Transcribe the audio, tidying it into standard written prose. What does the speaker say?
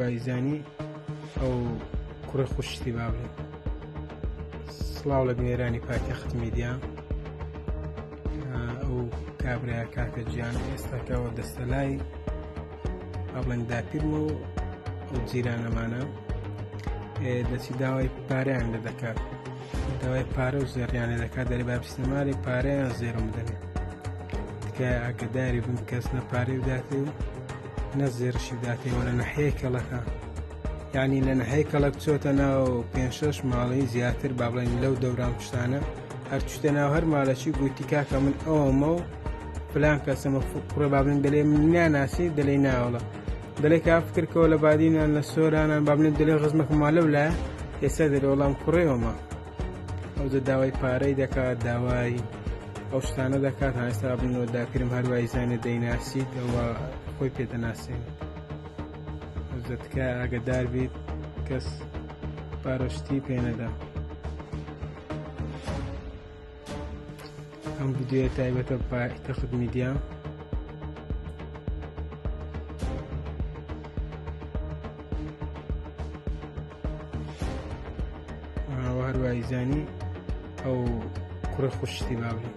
هەروای زانی ئەو کوڕە خوشتی با بڵێ. سڵاو لە بنێرانی پایتەخت میدیا، ئەو کابرای کاکە گیان ئێستاکەوە دەستە لای با بڵێن داپیرم و ئەو جیرانەمانە دەچی داوای پارەیان لە دەکات، داوای پارە و زێڕیان لێ دەکات، دەری با بستەماری پارەیان زێڕم دەنێ، تکایە ئاگداری بن کەس نە پارەی بداتێ و نە زێڕشی بداتێەوە لە نەحەیە کەڵەکە، یعنی لە نەحەی کەڵک چۆتە ناو 5-6 ماڵی زیاتر با بڵێن لەو دەوران پشتانە هەر چتە ناو هەر ماڵەکی گوتی کاکە من ئەوەمە و فلان کەسەمە کوڕە با بڵێن دەلێ من ناناسی دەلێ ناوەڵە، دەلێ کا فکرکەوە لە بادینان لە سۆرانان با بڵێن دەلێ غزمەکەما لەو لایە ئێستا دەلێ وەڵام کوڕێەوەمە، ئەوجە داوای پارەی دەکات، داوای ئەو شتانە دەکات، هەستا بنەوە داپیرم هەروای زانێ دەیناسیت ئەوە خۆی پێدەناسێن. ئەوجە تکایە ئاگدار بیت کەس پارەشتی پێ نەدا. ئەم ڤیدیۆیە تایبەتە پایتەخت میدیا. هەروای زانی ئەو کوڕە خوشتی با بڵێ.